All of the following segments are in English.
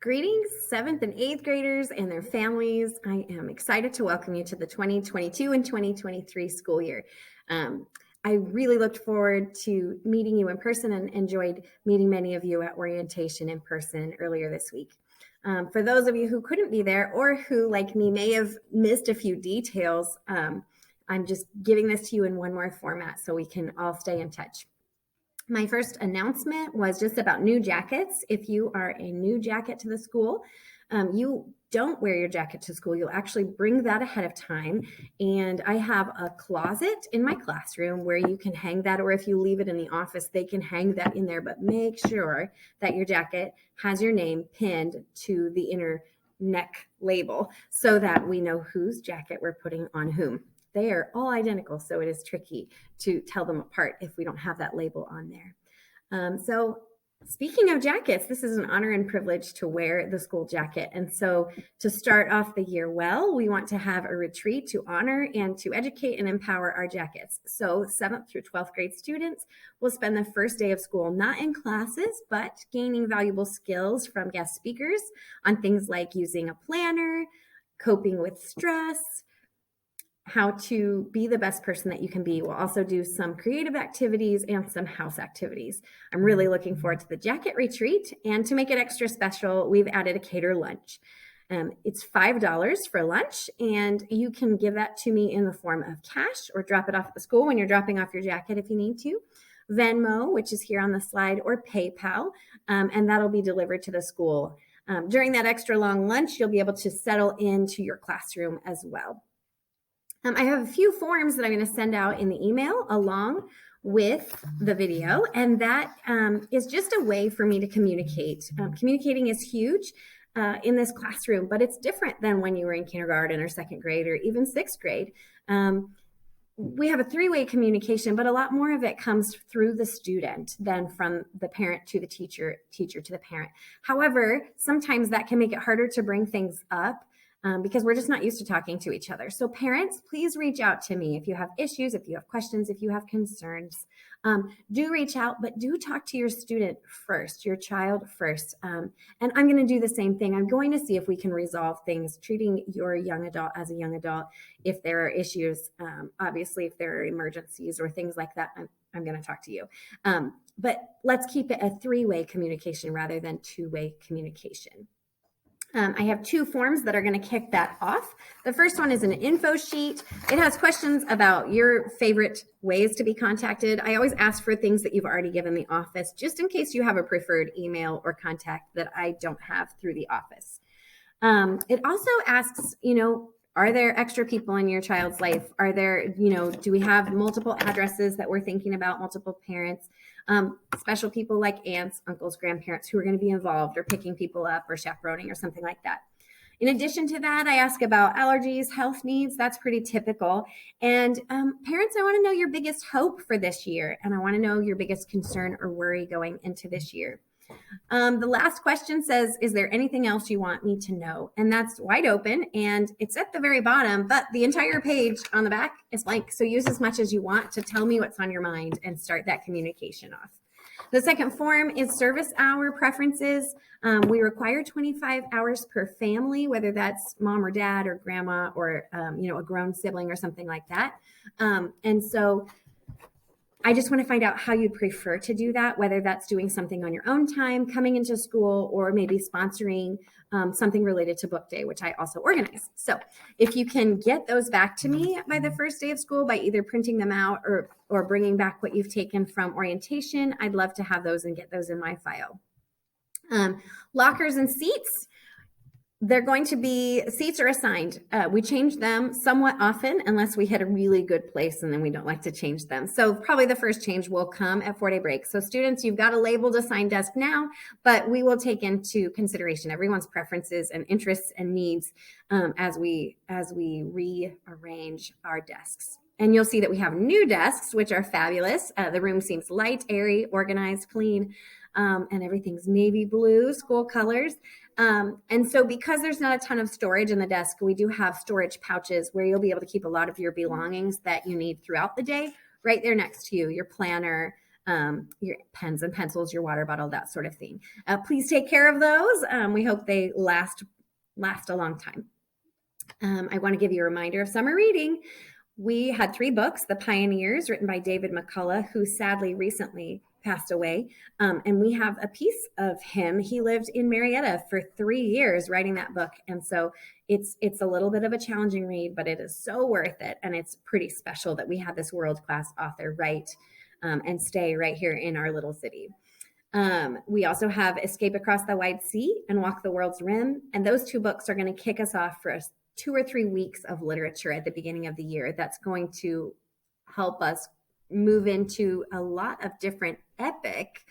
Greetings, 7th and 8th graders and their families. I am excited to welcome you to the 2022 and 2023 school year. I really looked forward to meeting you in person and enjoyed meeting many of you at orientation in person earlier this week. For those of you who couldn't be there or who, like me, may have missed a few details, I'm just giving this to you in one more format so we can all stay in touch. My first announcement was just about new jackets. If you are a new jacket to the school, you don't wear your jacket to school. You'll actually bring that ahead of time. And I have a closet in my classroom where you can hang that, or if you leave it in the office, they can hang that in there. But make sure that your jacket has your name pinned to the inner neck label so that we know whose jacket we're putting on whom. They are all identical, so it is tricky to tell them apart if we don't have that label on there. So speaking of jackets, this is an honor and privilege to wear the school jacket. And so to start off the year well, we want to have a retreat to honor and to educate and empower our jackets. So 7th through 12th grade students will spend the first day of school not in classes, but gaining valuable skills from guest speakers on things like using a planner, coping with stress, how to be the best person that you can be. We'll also do some creative activities and some house activities. I'm really looking forward to the jacket retreat, and to make it extra special, we've added a cater lunch. It's $5 for lunch, and you can give that to me in the form of cash or drop it off at the school when you're dropping off your jacket if you need to. Venmo, which is here on the slide, or PayPal, and that'll be delivered to the school. During that extra long lunch, you'll be able to settle into your classroom as well. I have a few forms that I'm going to send out in the email along with the video, and that is just a way for me to communicate. Communicating is huge in this classroom, but it's different than when you were in kindergarten or second grade or even sixth grade. We have a three-way communication, but a lot more of it comes through the student than from the parent to the teacher, teacher to the parent. However, sometimes that can make it harder to bring things up because we're just not used to talking to each other. So parents, please reach out to me if you have issues, if you have questions, if you have concerns. Do reach out, but do talk to your student first, your child first. And I'm going to do the same thing. I'm going to see if we can resolve things, treating your young adult as a young adult. If there are issues, obviously, if there are emergencies or things like that, I'm going to talk to you. But let's keep it a three-way communication rather than two-way communication. I have two forms that are going to kick that off. The first one is an info sheet. It has questions about your favorite ways to be contacted. I always ask for things that you've already given the office, just in case you have a preferred email or contact that I don't have through the office. It also asks, are there extra people in your child's life? Are there, do we have multiple addresses that we're thinking about, multiple parents? Special people like aunts, uncles, grandparents who are going to be involved or picking people up or chaperoning or something like that. In addition to that, I ask about allergies, health needs. That's pretty typical. And parents, I want to know your biggest hope for this year. And I want to know your biggest concern or worry going into this year. The last question says, is there anything else you want me to know? And that's wide open, and it's at the very bottom, but the entire page on the back is blank. So use as much as you want to tell me what's on your mind and start that communication off. The second form is service hour preferences. We require 25 hours per family, whether that's mom or dad or grandma or, a grown sibling or something like that. And so I just want to find out how you'd prefer to do that, whether that's doing something on your own time, coming into school, or maybe sponsoring something related to book day, which I also organize. So if you can get those back to me by the first day of school by either printing them out or bringing back what you've taken from orientation, I'd love to have those and get those in my file. Lockers and seats. They're going to be, seats are assigned. We change them somewhat often unless we hit a really good place, and then we don't like to change them. So probably the first change will come at 4-day break. So students, you've got a labeled assigned desk now, but we will take into consideration everyone's preferences and interests and needs as we rearrange our desks. And you'll see that we have new desks, which are fabulous. The room seems light, airy, organized, clean, and everything's navy blue, school colors. And so because there's not a ton of storage in the desk, we do have storage pouches where you'll be able to keep a lot of your belongings that you need throughout the day right there next to you, your planner, your pens and pencils, your water bottle, that sort of thing. Please take care of those. We hope they last a long time. I want to give you a reminder of summer reading. We had 3 books, The Pioneers, written by David McCullough, who sadly recently passed away. And we have a piece of him. He lived in Marietta for 3 years writing that book. And so it's a little bit of a challenging read, but it is so worth it. And it's pretty special that we have this world-class author write and stay right here in our little city. We also have Escape Across the Wide Sea and Walk the World's Rim. And those 2 books are going to kick us off for 2 or 3 weeks of literature at the beginning of the year. That's going to help us move into a lot of different epic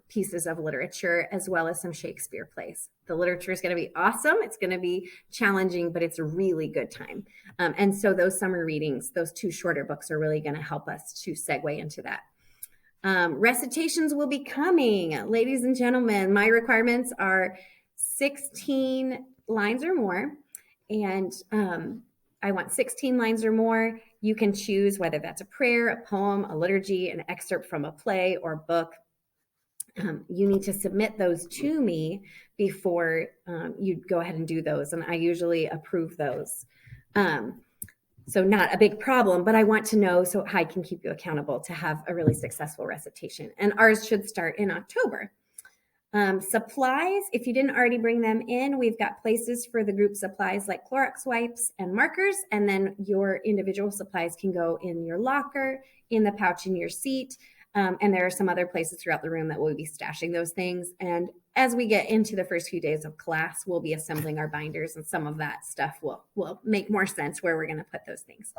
pieces of literature, as well as some Shakespeare plays. The literature is going to be awesome. It's going to be challenging, but it's a really good time. And so those summer readings, those 2 shorter books, are really going to help us to segue into that. Recitations will be coming. Ladies and gentlemen, my requirements are 16 lines or more. And I want 16 lines or more. You can choose whether that's a prayer, a poem, a liturgy, an excerpt from a play or book. You need to submit those to me before you go ahead and do those. And I usually approve those. So not a big problem, but I want to know so I can keep you accountable to have a really successful recitation. And ours should start in October. Supplies, if you didn't already bring them in, we've got places for the group supplies like Clorox wipes and markers, and then your individual supplies can go in your locker, in the pouch in your seat, and there are some other places throughout the room that we'll be stashing those things. And as we get into the first few days of class, we'll be assembling our binders, and some of that stuff will make more sense where we're going to put those things.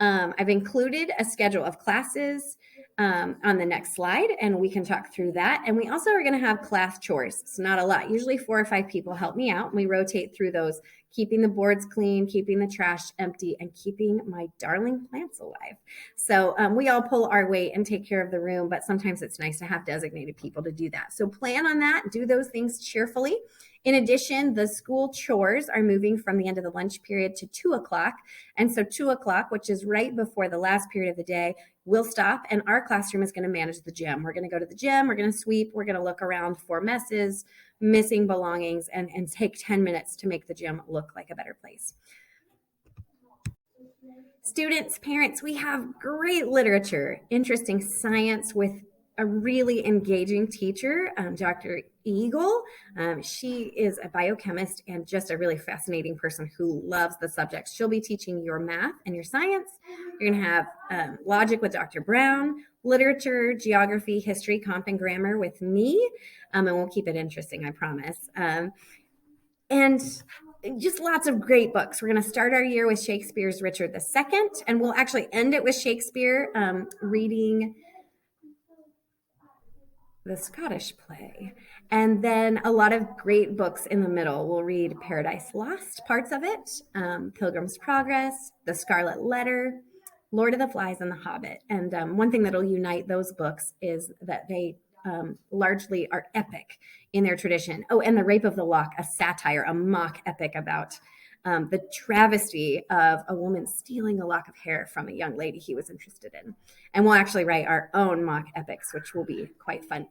I've included a schedule of classes on the next slide, and we can talk through that. And we also are going to have class chores. It's not a lot. Usually 4 or 5 people help me out. And we rotate through those, keeping the boards clean, keeping the trash empty, and keeping my darling plants alive. So we all pull our weight and take care of the room, but sometimes it's nice to have designated people to do that. So plan on that. Do those things cheerfully. In addition, the school chores are moving from the end of the lunch period to 2 o'clock. And so 2 o'clock, which is right before the last period of the day, we'll stop, and our classroom is going to manage the gym. We're going to go to the gym. We're going to sweep. We're going to look around for messes, missing belongings, and take 10 minutes to make the gym look like a better place. Students, parents, we have great literature, interesting science with a really engaging teacher, Dr. Eagle. She is a biochemist and just a really fascinating person who loves the subjects. She'll be teaching your math and your science. You're going to have logic with Dr. Brown, literature, geography, history, comp, and grammar with me. And we'll keep it interesting, I promise. And just lots of great books. We're going to start our year with Shakespeare's Richard II, and we'll actually end it with Shakespeare reading the Scottish play. And then a lot of great books in the middle. We'll read Paradise Lost, parts of it, Pilgrim's Progress, The Scarlet Letter, Lord of the Flies, and The Hobbit. And one thing that'll unite those books is that they largely are epic in their tradition. Oh, and The Rape of the Lock, a satire, a mock epic about the travesty of a woman stealing a lock of hair from a young lady he was interested in. And we'll actually write our own mock epics, which will be quite fun.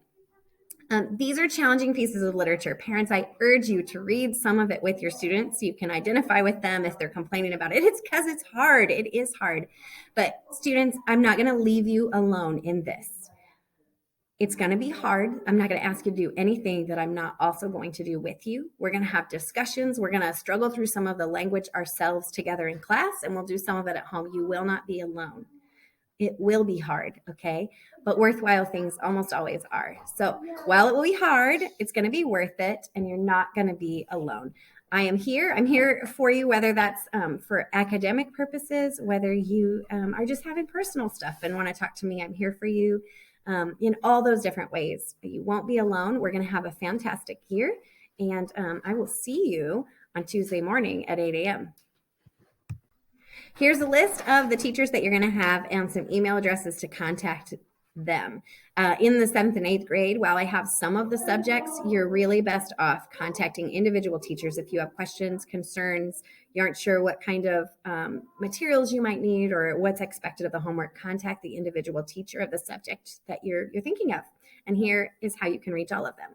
These are challenging pieces of literature. Parents, I urge you to read some of it with your students. You can identify with them if they're complaining about it. It's because it's hard. It is hard. But students, I'm not going to leave you alone in this. It's going to be hard. I'm not going to ask you to do anything that I'm not also going to do with you. We're going to have discussions. We're going to struggle through some of the language ourselves together in class, and we'll do some of it at home. You will not be alone. It will be hard, okay? But worthwhile things almost always are. So while it will be hard, it's going to be worth it, and you're not going to be alone. I am here. I'm here for you, whether that's for academic purposes, whether you are just having personal stuff and want to talk to me. I'm here for you in all those different ways. You won't be alone. We're going to have a fantastic year, and I will see you on Tuesday morning at 8 a.m. Here's a list of the teachers that you're going to have and some email addresses to contact them. In the 7th and 8th grade, while I have some of the subjects, you're really best off contacting individual teachers if you have questions, concerns, you aren't sure what kind of materials you might need or what's expected of the homework. Contact the individual teacher of the subject that you're thinking of. And here is how you can reach all of them.